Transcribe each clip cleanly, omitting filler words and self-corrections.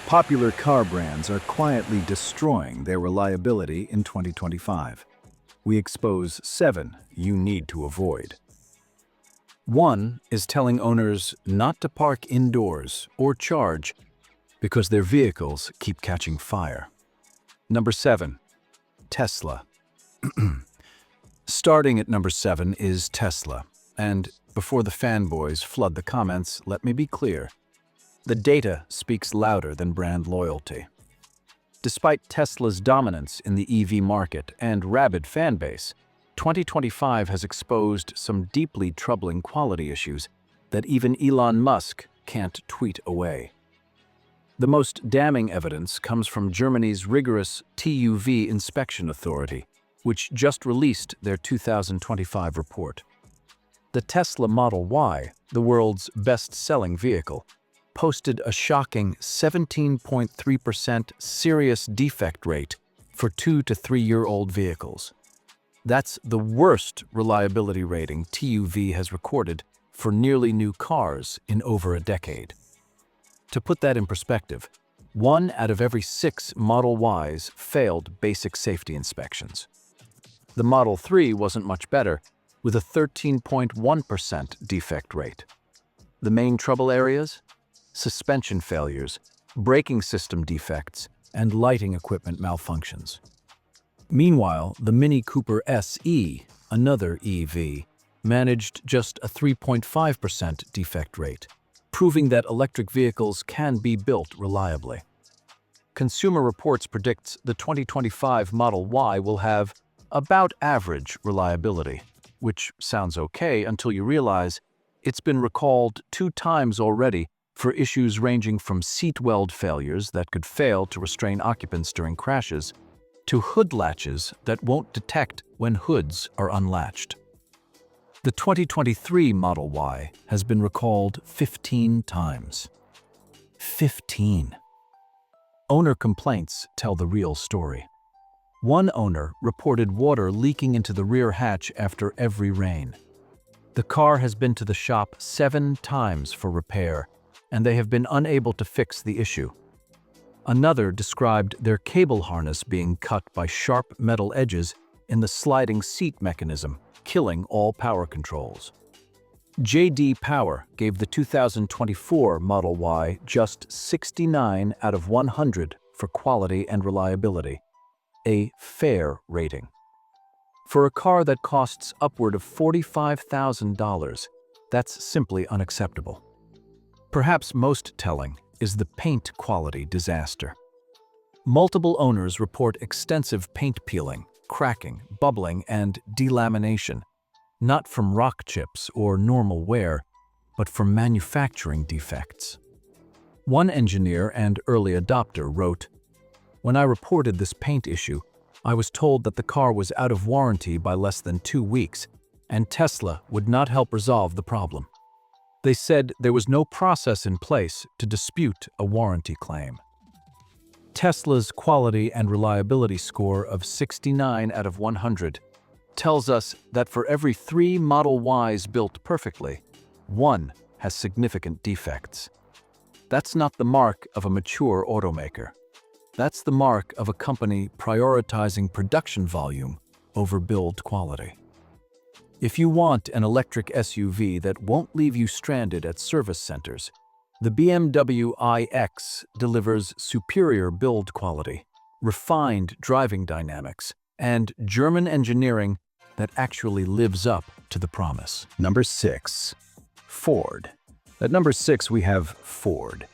Popular car brands are quietly destroying their reliability in 2025. We expose 7 you need to avoid. 1 is telling owners not to park indoors or charge because their vehicles keep catching fire. Number 7, Tesla. Starting at number 7 is Tesla. And before the fanboys flood the comments, let me be clear. The data speaks louder than brand loyalty. Despite Tesla's dominance in the EV market and rabid fan base, 2025 has exposed some deeply troubling quality issues that even Elon Musk can't tweet away. The most damning evidence comes from Germany's rigorous TÜV inspection authority, which just released their 2025 report. The Tesla Model Y, the world's best-selling vehicle, posted a shocking 17.3% serious defect rate for 2 to 3-year-old vehicles. That's the worst reliability rating TÜV has recorded for nearly new cars in over a decade. To put that in perspective, 1 out of every 6 Model Ys failed basic safety inspections. The Model 3 wasn't much better, with a 13.1% defect rate. The main trouble areas? Suspension failures, braking system defects, and lighting equipment malfunctions. Meanwhile, the Mini Cooper SE, another EV, managed just a 3.5% defect rate, proving that electric vehicles can be built reliably. Consumer Reports predicts the 2025 Model Y will have about average reliability, which sounds okay until you realize it's been recalled 2 times already for issues ranging from seat weld failures that could fail to restrain occupants during crashes, to hood latches that won't detect when hoods are unlatched. The 2023 Model Y has been recalled 15 times. 15. Owner complaints tell the real story. One owner reported water leaking into the rear hatch after every rain. The car has been to the shop 7 times for repair, and they have been unable to fix the issue. Another described their cable harness being cut by sharp metal edges in the sliding seat mechanism, killing all power controls. J.D. Power gave the 2024 Model Y just 69 out of 100 for quality and reliability, a fair rating. For a car that costs upward of $45,000, that's simply unacceptable. Perhaps most telling is the paint quality disaster. Multiple owners report extensive paint peeling, cracking, bubbling, and delamination, not from rock chips or normal wear, but from manufacturing defects. One engineer and early adopter wrote, "When I reported this paint issue, I was told that the car was out of warranty by less than 2 weeks, and Tesla would not help resolve the problem. They said there was no process in place to dispute a warranty claim." Tesla's quality and reliability score of 69 out of 100 tells us that for every 3 Model Ys built perfectly, 1 has significant defects. That's not the mark of a mature automaker. That's the mark of a company prioritizing production volume over build quality. If you want an electric SUV that won't leave you stranded at service centers, the BMW iX delivers superior build quality, refined driving dynamics, and German engineering that actually lives up to the promise. Number 6. Ford. At number 6 we have Ford,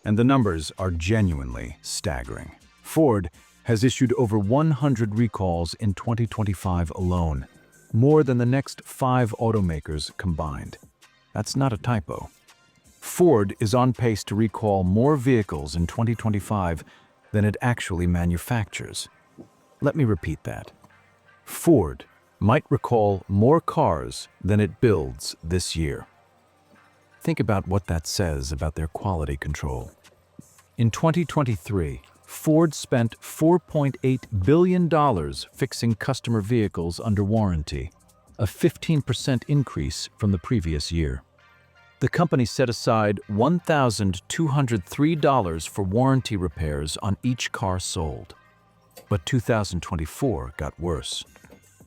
and the numbers are genuinely staggering. Ford has issued over 100 recalls in 2025 alone, more than the next 5 automakers combined. That's not a typo. Ford is on pace to recall more vehicles in 2025 than it actually manufactures. Let me repeat that. Ford might recall more cars than it builds this year. Think about what that says about their quality control. In 2023, Ford spent $4.8 billion fixing customer vehicles under warranty, a 15% increase from the previous year. The company set aside $1,203 for warranty repairs on each car sold. But 2024 got worse.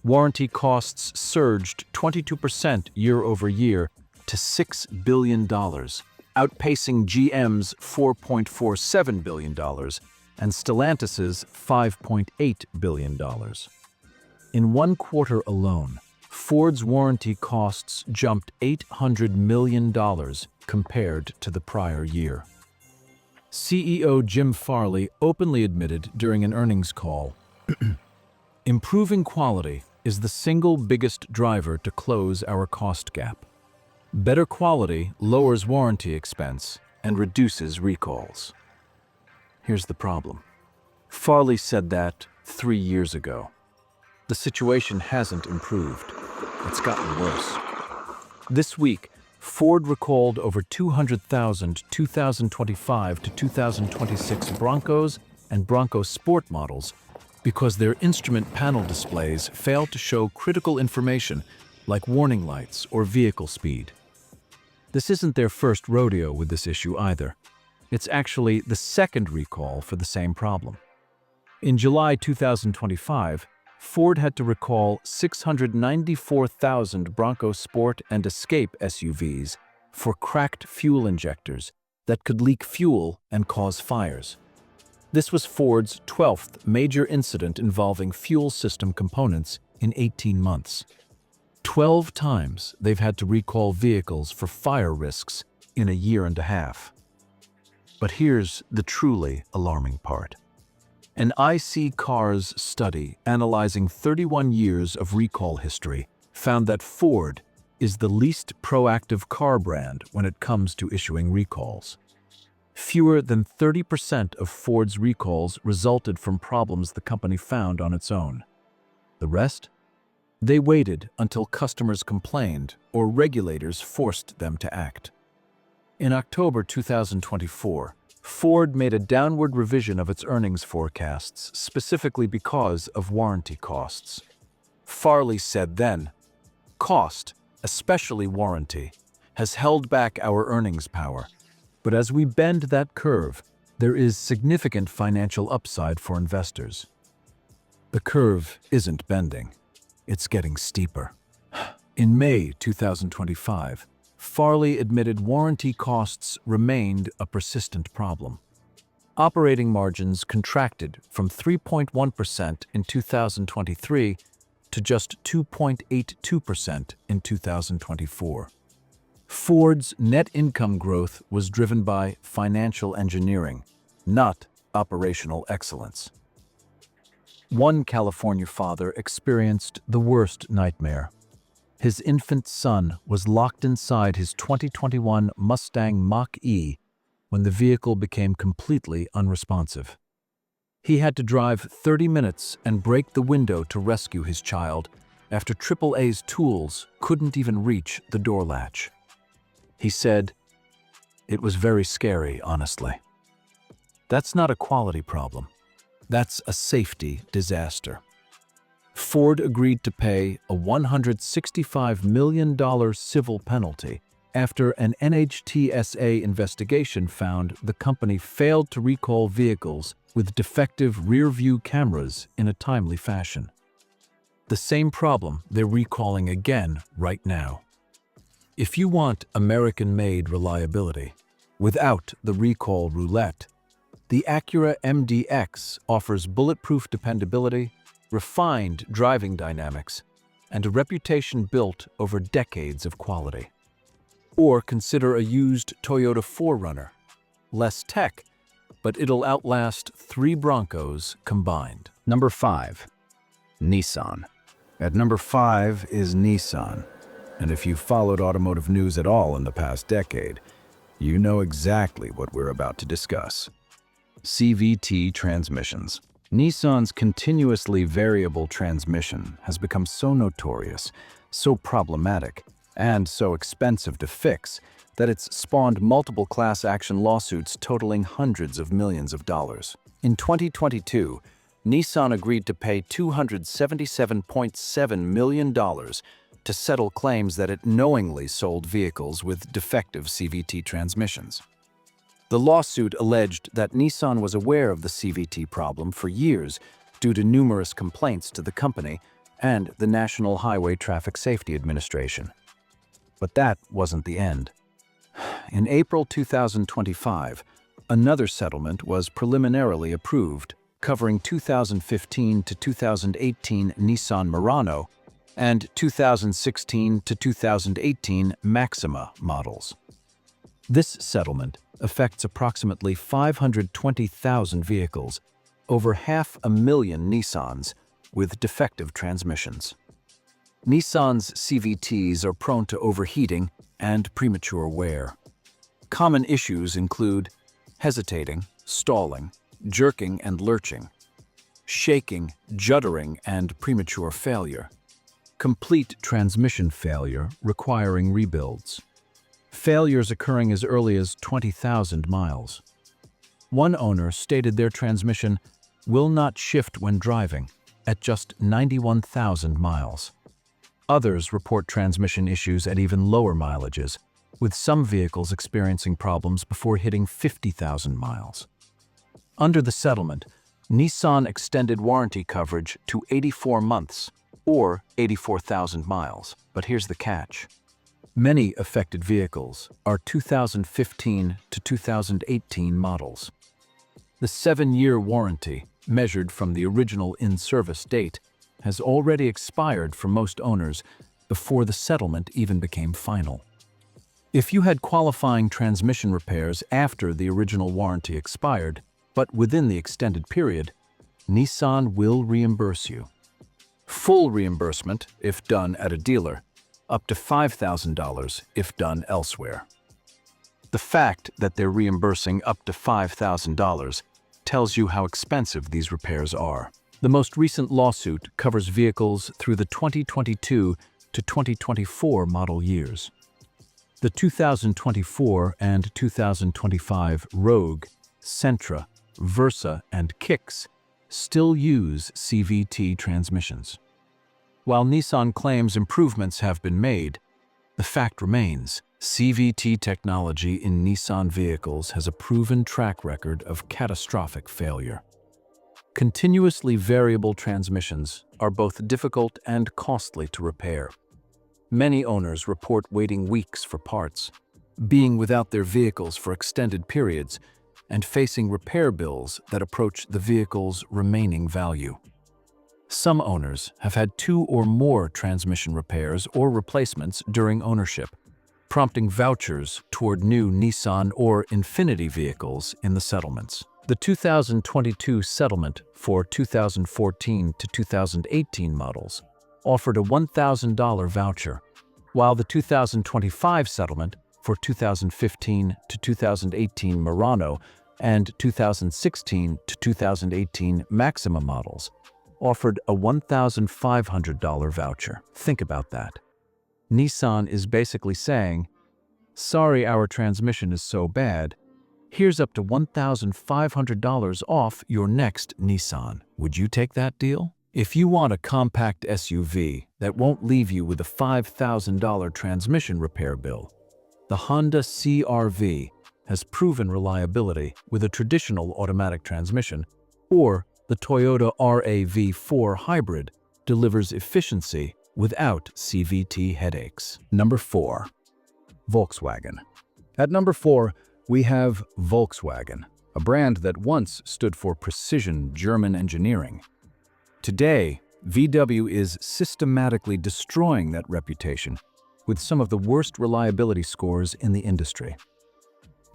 Warranty costs surged 22% year over year to $6 billion, outpacing GM's $4.47 billion and Stellantis's $5.8 billion. In one quarter alone, Ford's warranty costs jumped $800 million compared to the prior year. CEO Jim Farley openly admitted during an earnings call, "Improving quality is the single biggest driver to close our cost gap. Better quality lowers warranty expense and reduces recalls." Here's the problem. Farley said that 3 years ago. The situation hasn't improved. It's gotten worse. This week, Ford recalled over 200,000 2025 to 2026 Broncos and Bronco Sport models because their instrument panel displays failed to show critical information like warning lights or vehicle speed. This isn't their first rodeo with this issue either. It's actually the second recall for the same problem. In July 2025, Ford had to recall 694,000 Bronco Sport and Escape SUVs for cracked fuel injectors that could leak fuel and cause fires. This was Ford's 12th major incident involving fuel system components in 18 months. 12 times they've had to recall vehicles for fire risks in a year and a half. But here's the truly alarming part. An IC Cars study analyzing 31 years of recall history found that Ford is the least proactive car brand when it comes to issuing recalls. Fewer than 30% of Ford's recalls resulted from problems the company found on its own. The rest? They waited until customers complained or regulators forced them to act. In October 2024, Ford made a downward revision of its earnings forecasts specifically because of warranty costs. Farley said then, "Cost, especially warranty, has held back our earnings power. But as we bend that curve, there is significant financial upside for investors." The curve isn't bending. It's getting steeper. In May 2025, Farley admitted warranty costs remained a persistent problem. Operating margins contracted from 3.1% in 2023 to just 2.82% in 2024. Ford's net income growth was driven by financial engineering, not operational excellence. One California father experienced the worst nightmare. His infant son was locked inside his 2021 Mustang Mach-E when the vehicle became completely unresponsive. He had to drive 30 minutes and break the window to rescue his child after AAA's tools couldn't even reach the door latch. He said, "It was very scary, honestly." That's not a quality problem. That's a safety disaster. Ford agreed to pay a $165 million civil penalty after an NHTSA investigation found the company failed to recall vehicles with defective rear-view cameras in a timely fashion. The same problem they're recalling again right now. If you want American-made reliability, without the recall roulette, the Acura MDX offers bulletproof dependability, refined driving dynamics, and a reputation built over decades of quality. Or consider a used Toyota 4Runner. Less tech, but it'll outlast 3 Broncos combined. Number 5. Nissan. At number 5 is Nissan. And if you've followed automotive news at all in the past decade, you know exactly what we're about to discuss. CVT transmissions. Nissan's continuously variable transmission has become so notorious, so problematic, and so expensive to fix that it's spawned multiple class action lawsuits totaling hundreds of millions of dollars. In 2022, Nissan agreed to pay $277.7 million to settle claims that it knowingly sold vehicles with defective CVT transmissions. The lawsuit alleged that Nissan was aware of the CVT problem for years due to numerous complaints to the company and the National Highway Traffic Safety Administration. But that wasn't the end. In April 2025, another settlement was preliminarily approved, covering 2015 to 2018 Nissan Murano and 2016 to 2018 Maxima models. This settlement affects approximately 520,000 vehicles, over 500,000 Nissans, with defective transmissions. Nissan's CVTs are prone to overheating and premature wear. Common issues include hesitating, stalling, jerking and lurching, shaking, juddering, and premature failure, complete transmission failure requiring rebuilds, failures occurring as early as 20,000 miles. One owner stated their transmission will not shift when driving at just 91,000 miles. Others report transmission issues at even lower mileages, with some vehicles experiencing problems before hitting 50,000 miles. Under the settlement, Nissan extended warranty coverage to 84 months, or 84,000 miles. But here's the catch. Many affected vehicles are 2015 to 2018 models. The 7-year warranty, measured from the original in-service date, has already expired for most owners before the settlement even became final. If you had qualifying transmission repairs after the original warranty expired, but within the extended period, Nissan will reimburse you. Full reimbursement if done at a dealer, up to $5,000 if done elsewhere. The fact that they're reimbursing up to $5,000 tells you how expensive these repairs are. The most recent lawsuit covers vehicles through the 2022 to 2024 model years. The 2024 and 2025 Rogue, Sentra, Versa, and Kicks still use CVT transmissions. While Nissan claims improvements have been made, the fact remains, CVT technology in Nissan vehicles has a proven track record of catastrophic failure. Continuously variable transmissions are both difficult and costly to repair. Many owners report waiting weeks for parts, being without their vehicles for extended periods, and facing repair bills that approach the vehicle's remaining value. Some owners have had 2 or more transmission repairs or replacements during ownership, prompting vouchers toward new Nissan or Infiniti vehicles in the settlements. The 2022 settlement for 2014 to 2018 models offered a $1,000 voucher, while the 2025 settlement for 2015 to 2018 Murano and 2016 to 2018 Maxima models offered a $1,500 voucher. Think about that. Nissan is basically saying, sorry our transmission is so bad, here's up to $1,500 off your next Nissan. Would you take that deal? If you want a compact SUV that won't leave you with a $5,000 transmission repair bill, the Honda CR-V has proven reliability with a traditional automatic transmission, or the Toyota RAV4 Hybrid delivers efficiency without CVT headaches. Number 4. Volkswagen. At number 4, we have Volkswagen, a brand that once stood for precision German engineering. Today, VW is systematically destroying that reputation with some of the worst reliability scores in the industry.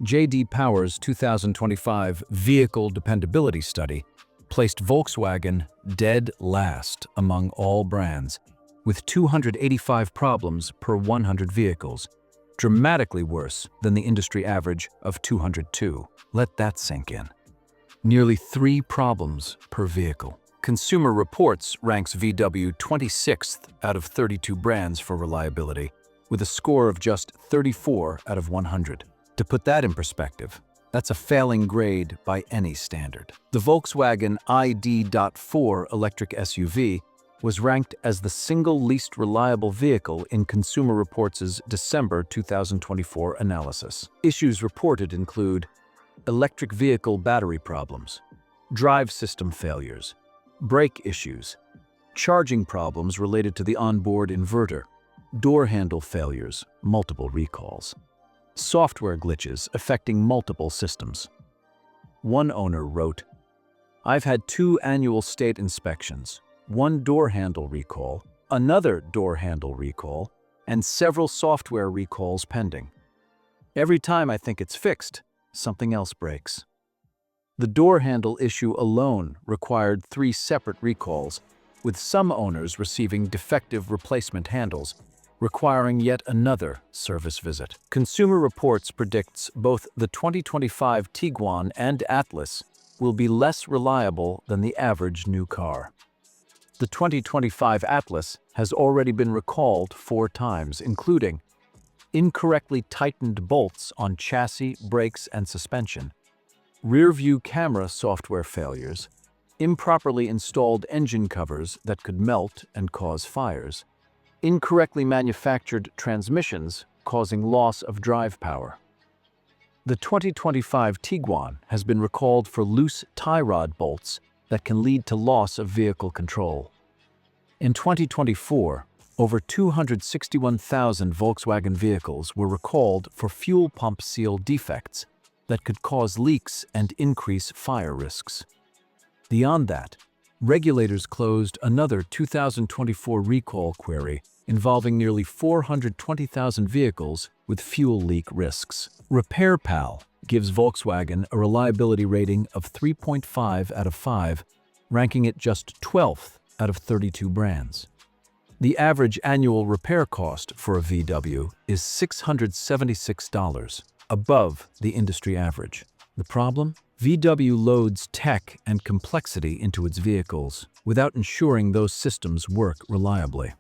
J.D. Power's 2025 Vehicle Dependability Study placed Volkswagen dead last among all brands, with 285 problems per 100 vehicles, dramatically worse than the industry average of 202. Let that sink in. Nearly 3 problems per vehicle. Consumer Reports ranks VW 26th out of 32 brands for reliability, with a score of just 34 out of 100. To put that in perspective, that's a failing grade by any standard. The Volkswagen ID.4 electric SUV was ranked as the single least reliable vehicle in Consumer Reports' December 2024 analysis. Issues reported include electric vehicle battery problems, drive system failures, brake issues, charging problems related to the onboard inverter, door handle failures, multiple recalls, software glitches affecting multiple systems. One owner wrote, "I've had 2 annual state inspections, 1 door handle recall, another door handle recall, and several software recalls pending. Every time I think it's fixed, something else breaks." The door handle issue alone required 3 separate recalls, with some owners receiving defective replacement handles, requiring yet another service visit. Consumer Reports predicts both the 2025 Tiguan and Atlas will be less reliable than the average new car. The 2025 Atlas has already been recalled 4 times, including incorrectly tightened bolts on chassis, brakes, and suspension, rear-view camera software failures, improperly installed engine covers that could melt and cause fires, incorrectly manufactured transmissions causing loss of drive power. The 2025 Tiguan has been recalled for loose tie rod bolts that can lead to loss of vehicle control. In 2024, over 261,000 Volkswagen vehicles were recalled for fuel pump seal defects that could cause leaks and increase fire risks. Beyond that, regulators closed another 2024 recall query involving nearly 420,000 vehicles with fuel leak risks. RepairPal gives Volkswagen a reliability rating of 3.5 out of 5, ranking it just 12th out of 32 brands. The average annual repair cost for a VW is $676, above the industry average. The problem? VW loads tech and complexity into its vehicles without ensuring those systems work reliably.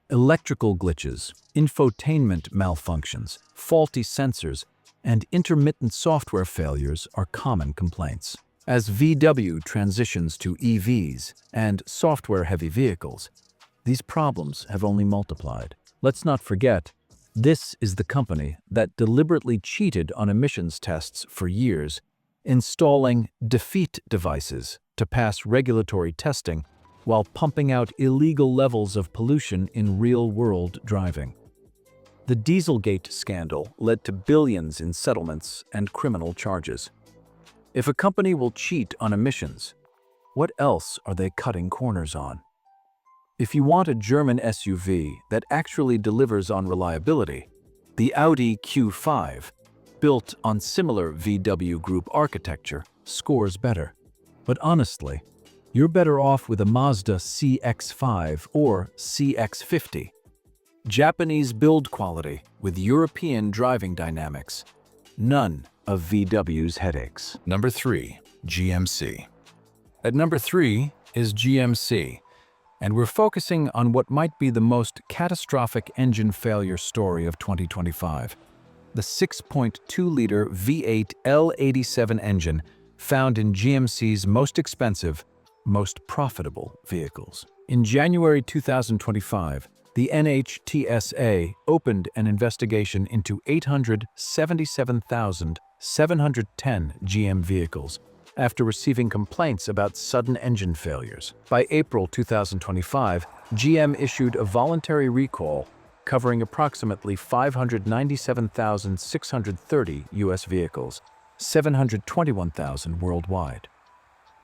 Electrical glitches, infotainment malfunctions, faulty sensors, and intermittent software failures are common complaints. As VW transitions to EVs and software-heavy vehicles, these problems have only multiplied. Let's not forget, this is the company that deliberately cheated on emissions tests for years, installing defeat devices to pass regulatory testing while pumping out illegal levels of pollution in real-world driving. The Dieselgate scandal led to billions in settlements and criminal charges. If a company will cheat on emissions, what else are they cutting corners on? If you want a German SUV that actually delivers on reliability, the Audi Q5, built on similar VW Group architecture, scores better. But honestly, you're better off with a Mazda CX-5 or CX-50. Japanese build quality with European driving dynamics. None of VW's headaches. Number 3, GMC. At number 3 is GMC, and we're focusing on what might be the most catastrophic engine failure story of 2025. The 6.2-liter V8 L87 engine found in GMC's most expensive, most profitable vehicles. In January 2025, the NHTSA opened an investigation into 877,710 GM vehicles after receiving complaints about sudden engine failures. By April 2025, GM issued a voluntary recall covering approximately 597,630 U.S. vehicles, 721,000 worldwide.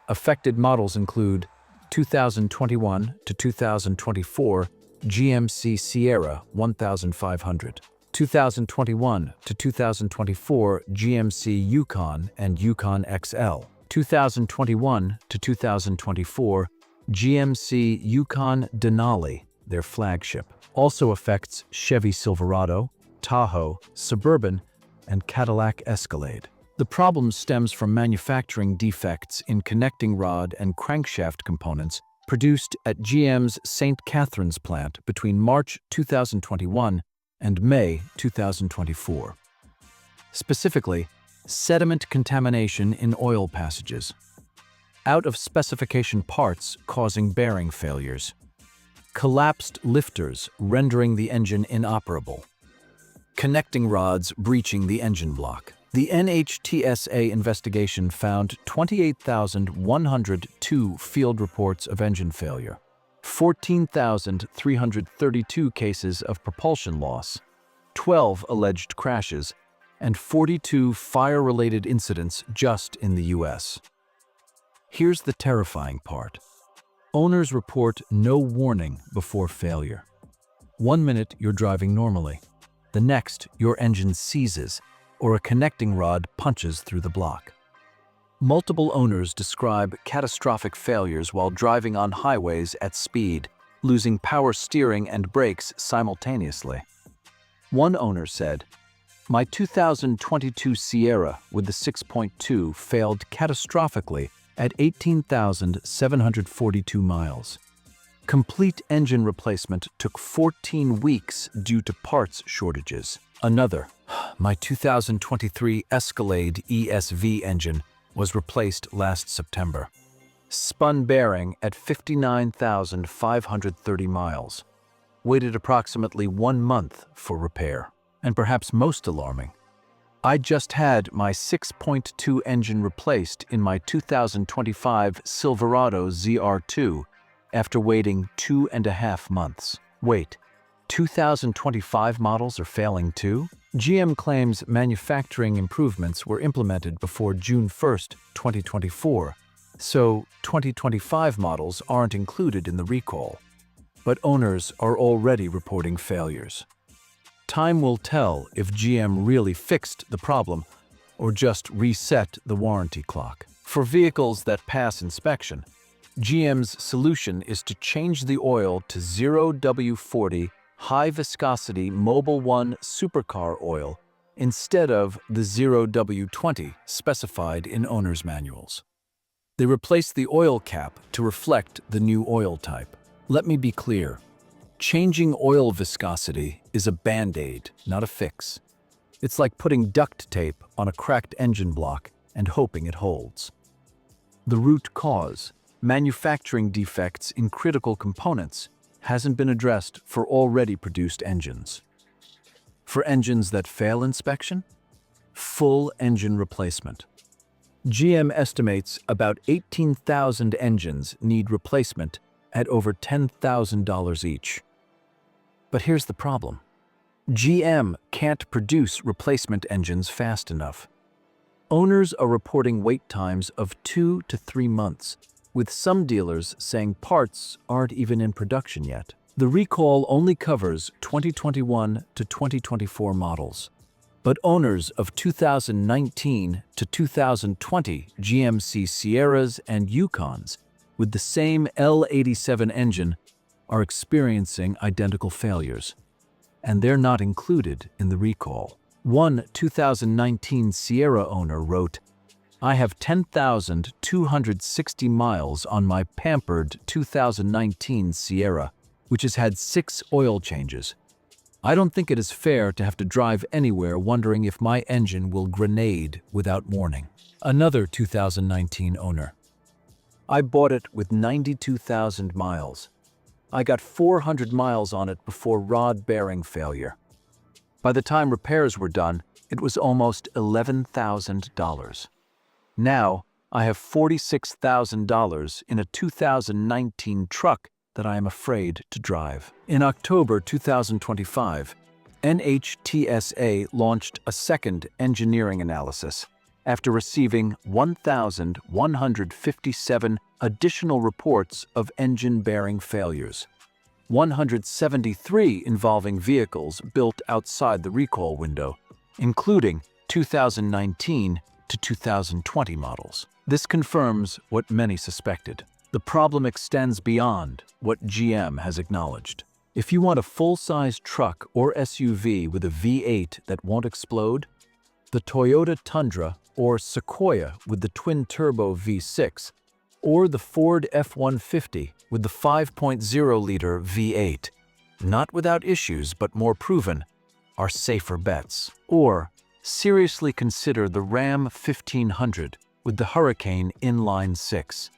Affected models include 2021 to 2024 GMC Sierra 1500, 2021 to 2024 GMC Yukon and Yukon XL, 2021 to 2024 GMC Yukon Denali, their flagship. Also affects Chevy Silverado, Tahoe, Suburban, and Cadillac Escalade. The problem stems from manufacturing defects in connecting rod and crankshaft components produced at GM's St. Catharines plant between March 2021 and May 2024. Specifically, sediment contamination in oil passages, out-of-specification parts causing bearing failures, collapsed lifters rendering the engine inoperable, connecting rods breaching the engine block. The NHTSA investigation found 28,102 field reports of engine failure, 14,332 cases of propulsion loss, 12 alleged crashes, and 42 fire-related incidents just in the US. Here's the terrifying part. Owners report no warning before failure. 1 minute you're driving normally. The next, your engine seizes, or a connecting rod punches through the block. Multiple owners describe catastrophic failures while driving on highways at speed, losing power steering and brakes simultaneously. One owner said, "My 2022 Sierra with the 6.2 failed catastrophically at 18,742 miles. Complete engine replacement took 14 weeks due to parts shortages." Another, "My 2023 Escalade ESV engine was replaced last September. Spun bearing at 59,530 miles. Waited approximately 1 month for repair." And perhaps most alarming, "I just had my 6.2 engine replaced in my 2025 Silverado ZR2 after waiting 2.5 months. Wait, 2025 models are failing too?" GM claims manufacturing improvements were implemented before June 1, 2024, so 2025 models aren't included in the recall. But owners are already reporting failures. Time will tell if GM really fixed the problem or just reset the warranty clock. For vehicles that pass inspection, GM's solution is to change the oil to 0W40 high-viscosity Mobil 1 supercar oil instead of the 0W20 specified in owner's manuals. They replace the oil cap to reflect the new oil type. Let me be clear. Changing oil viscosity is a band-aid, not a fix. It's like putting duct tape on a cracked engine block and hoping it holds. The root cause, manufacturing defects in critical components, hasn't been addressed for already produced engines. For engines that fail inspection, full engine replacement. GM estimates about 18,000 engines need replacement at over $10,000 each. But here's the problem. GM can't produce replacement engines fast enough. Owners are reporting wait times of 2 to 3 months, with some dealers saying parts aren't even in production yet. The recall only covers 2021 to 2024 models, but owners of 2019 to 2020 GMC Sierras and Yukons with the same L87 engine are experiencing identical failures, and they're not included in the recall. One 2019 Sierra owner wrote, "I have 10,260 miles on my pampered 2019 Sierra, which has had 6 oil changes. I don't think it is fair to have to drive anywhere wondering if my engine will grenade without warning." Another 2019 owner, "I bought it with 92,000 miles. I got 400 miles on it before rod bearing failure. By the time repairs were done, it was almost $11,000. Now, I have $46,000 in a 2019 truck that I am afraid to drive." In October 2025, NHTSA launched a second engineering analysis after receiving 1,157 additional reports of engine bearing failures, 173 involving vehicles built outside the recall window, including 2019 to 2020 models. This confirms what many suspected. The problem extends beyond what GM has acknowledged. If you want a full-size truck or SUV with a V8 that won't explode, the Toyota Tundra or Sequoia with the twin-turbo V6, or the Ford F-150 with the 5.0-liter V8, not without issues but more proven, are safer bets. Or seriously consider the Ram 1500 with the Hurricane Inline 6.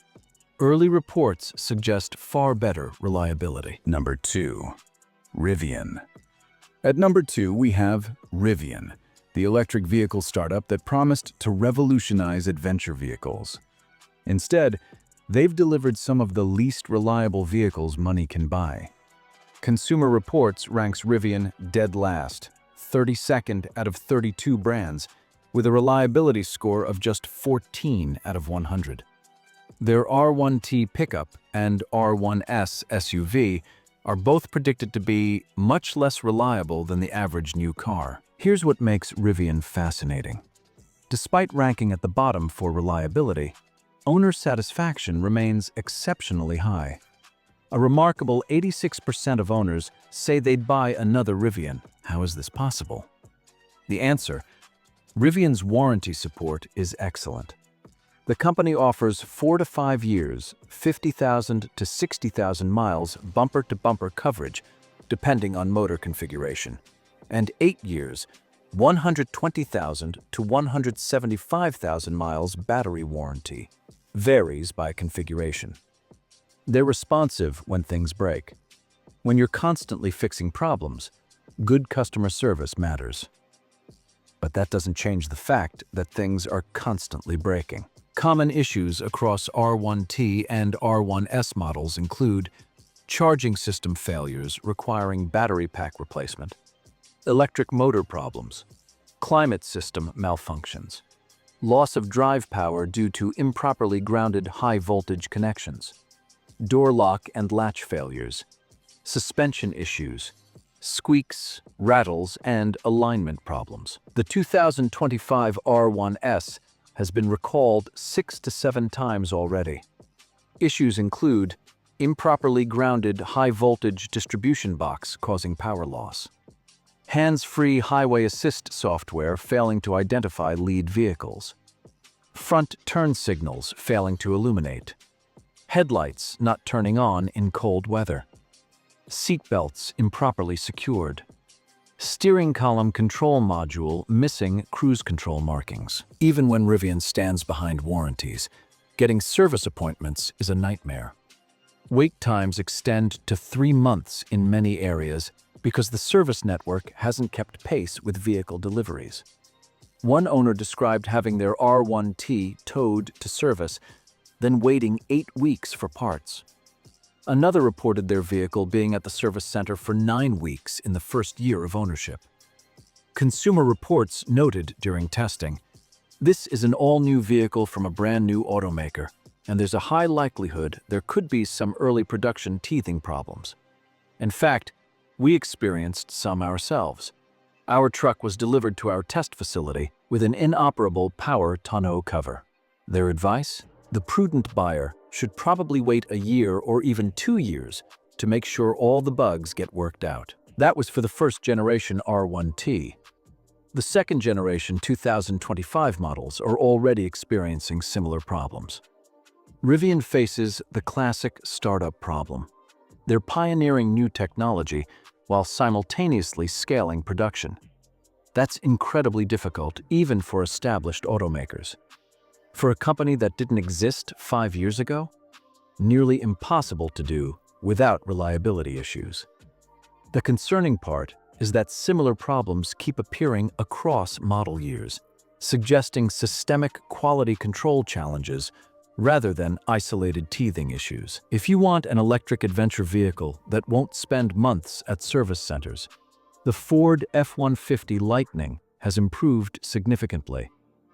Early reports suggest far better reliability. Number 2. Rivian. At number 2, we have Rivian, the electric vehicle startup that promised to revolutionize adventure vehicles. Instead, they've delivered some of the least reliable vehicles money can buy. Consumer Reports ranks Rivian dead last, 32nd out of 32 brands, with a reliability score of just 14 out of 100. Their R1T pickup and R1S SUV are both predicted to be much less reliable than the average new car. Here's what makes Rivian fascinating. Despite ranking at the bottom for reliability, owner satisfaction remains exceptionally high. A remarkable 86% of owners say they'd buy another Rivian. How is this possible? The answer: Rivian's warranty support is excellent. The company offers 4 to 5 years, 50,000 to 60,000 miles bumper-to-bumper coverage, depending on motor configuration, and 8 years, 120,000 to 175,000 miles battery warranty. Varies by configuration. They're responsive when things break. When you're constantly fixing problems, good customer service matters. But that doesn't change the fact that things are constantly breaking. Common issues across R1T and R1S models include charging system failures requiring battery pack replacement, electric motor problems, climate system malfunctions, loss of drive power due to improperly grounded high-voltage connections, door lock and latch failures, suspension issues, squeaks, rattles, and alignment problems. The 2025 R1S has been recalled 6 to 7 times already. Issues include improperly grounded high-voltage distribution box causing power loss, hands-free highway assist software failing to identify lead vehicles, front turn signals failing to illuminate, headlights not turning on in cold weather, seatbelts improperly secured, steering column control module missing cruise control markings. Even when Rivian stands behind warranties, getting service appointments is a nightmare. Wait times extend to 3 months in many areas because the service network hasn't kept pace with vehicle deliveries. One owner described having their R1T towed to service, then waiting 8 weeks for parts. Another reported their vehicle being at the service center for 9 weeks in the first year of ownership. Consumer Reports noted during testing, "This is an all-new vehicle from a brand-new automaker, and there's a high likelihood there could be some early production teething problems. In fact, we experienced some ourselves. Our truck was delivered to our test facility with an inoperable power tonneau cover." Their advice? The prudent buyer should probably wait a year or even 2 years to make sure all the bugs get worked out. That was for the first generation R1T. The second generation 2025 models are already experiencing similar problems. Rivian faces the classic startup problem. They're pioneering new technology while simultaneously scaling production. That's incredibly difficult even for established automakers. For a company that didn't exist 5 years ago, nearly impossible to do without reliability issues. The concerning part is that similar problems keep appearing across model years, suggesting systemic quality control challenges rather than isolated teething issues. If you want an electric adventure vehicle that won't spend months at service centers, the Ford F-150 Lightning has improved significantly.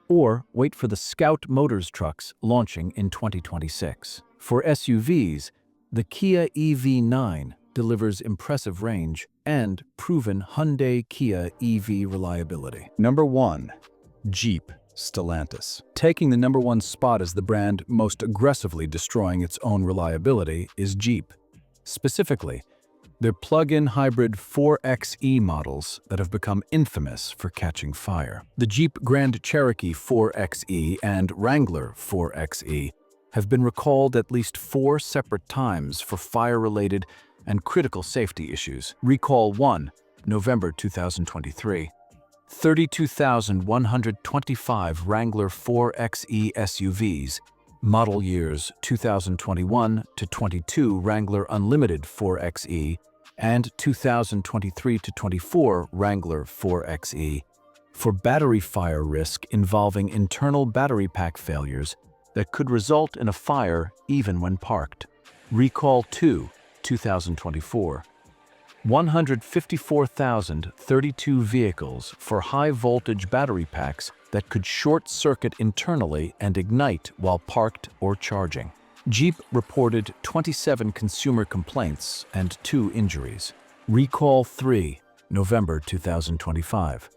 Or wait for the Scout Motors trucks launching in 2026. For SUVs, the Kia EV9 delivers impressive range and proven Hyundai-Kia EV reliability. Number 1. Jeep Stellantis. Taking the number 1 spot as the brand most aggressively destroying its own reliability is Jeep. Specifically, their plug-in hybrid 4xe models that have become infamous for catching fire. The Jeep Grand Cherokee 4xe and Wrangler 4xe have been recalled at least 4 separate times for fire-related and critical safety issues. Recall 1, November 2023. 32,125 Wrangler 4xe SUVs Model years 2021 to 22 Wrangler Unlimited 4xe and 2023 to 24 Wrangler 4xe for battery fire risk involving internal battery pack failures that could result in a fire even when parked. Recall 2, 2024. 154,032 vehicles for high-voltage battery packs that could short-circuit internally and ignite while parked or charging. Jeep reported 27 consumer complaints and 2 injuries. Recall 3, November 2025.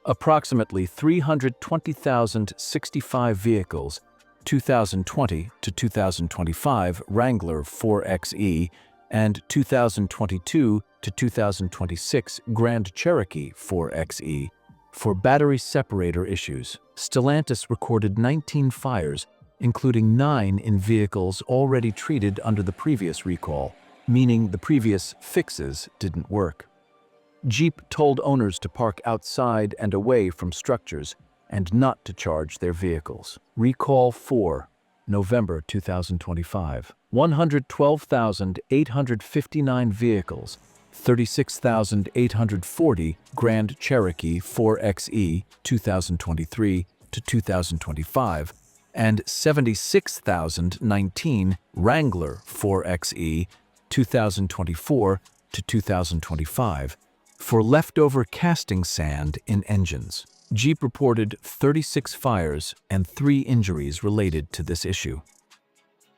Approximately 320,065 vehicles, 2020 to 2025 Wrangler 4xe and 2022 to 2026 Grand Cherokee 4xe for battery separator issues. Stellantis recorded 19 fires, including 9 in vehicles already treated under the previous recall, meaning the previous fixes didn't work. Jeep told owners to park outside and away from structures and not to charge their vehicles. Recall 4, November 2025. 112,859 vehicles, 36,840 Grand Cherokee 4xe 2023 to 2025, and 76,019 Wrangler 4xe 2024 to 2025 for leftover casting sand in engines. Jeep reported 36 fires and 3 injuries related to this issue.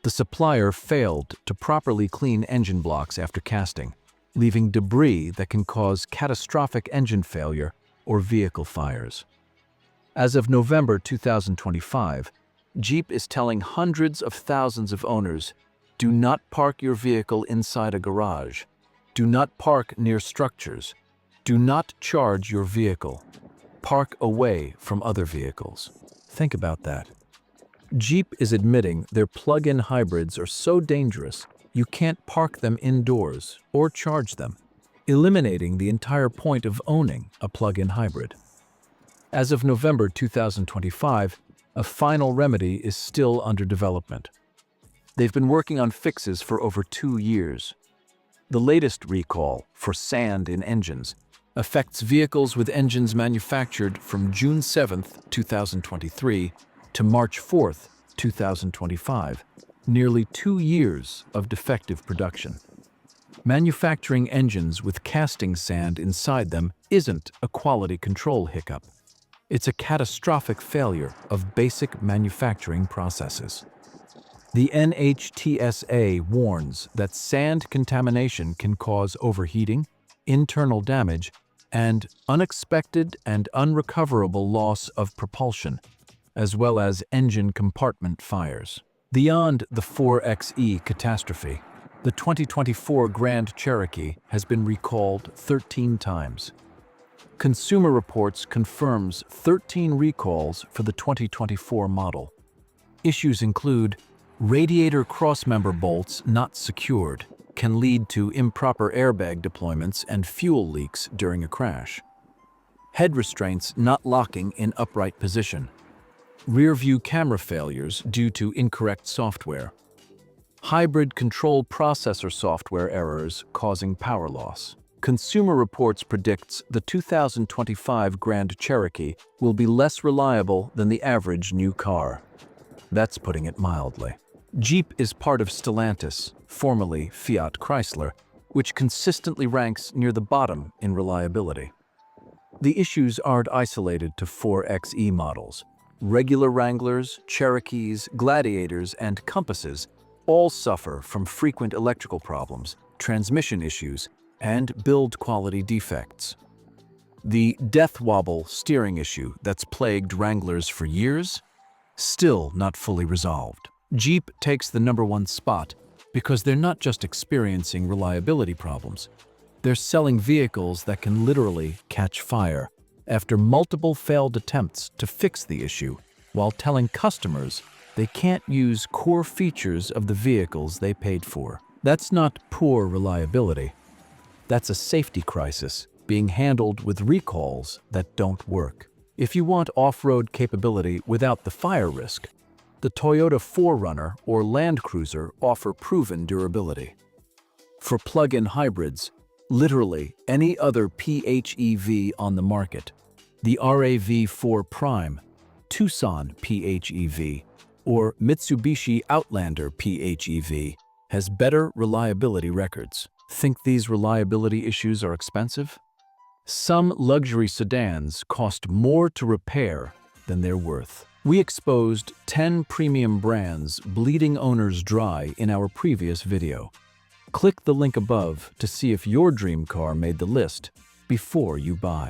The supplier failed to properly clean engine blocks after casting, leaving debris that can cause catastrophic engine failure or vehicle fires. As of November 2025, Jeep is telling hundreds of thousands of owners, do not park your vehicle inside a garage. Do not park near structures. Do not charge your vehicle. Park away from other vehicles. Think about that. Jeep is admitting their plug-in hybrids are so dangerous you can't park them indoors or charge them, eliminating the entire point of owning a plug-in hybrid. As of November 2025, a final remedy is still under development. They've been working on fixes for over 2 years. The latest recall for sand in engines affects vehicles with engines manufactured from June 7, 2023 to March 4, 2025, nearly 2 years of defective production. Manufacturing engines with casting sand inside them isn't a quality control hiccup. It's a catastrophic failure of basic manufacturing processes. The NHTSA warns that sand contamination can cause overheating, internal damage, and unexpected and unrecoverable loss of propulsion, as well as engine compartment fires. Beyond the 4xe catastrophe, the 2024 Grand Cherokee has been recalled 13 times. Consumer Reports confirms 13 recalls for the 2024 model. Issues include radiator crossmember bolts not secured, can lead to improper airbag deployments and fuel leaks during a crash. Head restraints not locking in upright position. Rear-view camera failures due to incorrect software. Hybrid control processor software errors causing power loss. Consumer Reports predicts the 2025 Grand Cherokee will be less reliable than the average new car. That's putting it mildly. Jeep is part of Stellantis, formerly Fiat Chrysler, which consistently ranks near the bottom in reliability. The issues aren't isolated to 4xe models. Regular Wranglers, Cherokees, Gladiators, and Compasses all suffer from frequent electrical problems, transmission issues, and build quality defects. The death wobble steering issue that's plagued Wranglers for years, still not fully resolved. Jeep takes the #1 spot because they're not just experiencing reliability problems. They're selling vehicles that can literally catch fire after multiple failed attempts to fix the issue, while telling customers they can't use core features of the vehicles they paid for. That's not poor reliability. That's a safety crisis being handled with recalls that don't work. If you want off-road capability without the fire risk, The Toyota 4Runner or Land Cruiser offer proven durability. For plug-in hybrids, literally any other PHEV on the market, the RAV4 Prime, Tucson PHEV, or Mitsubishi Outlander PHEV has better reliability records. Think these reliability issues are expensive? Some luxury sedans cost more to repair than they're worth. We exposed 10 premium brands bleeding owners dry in our previous video. Click the link above to see if your dream car made the list before you buy.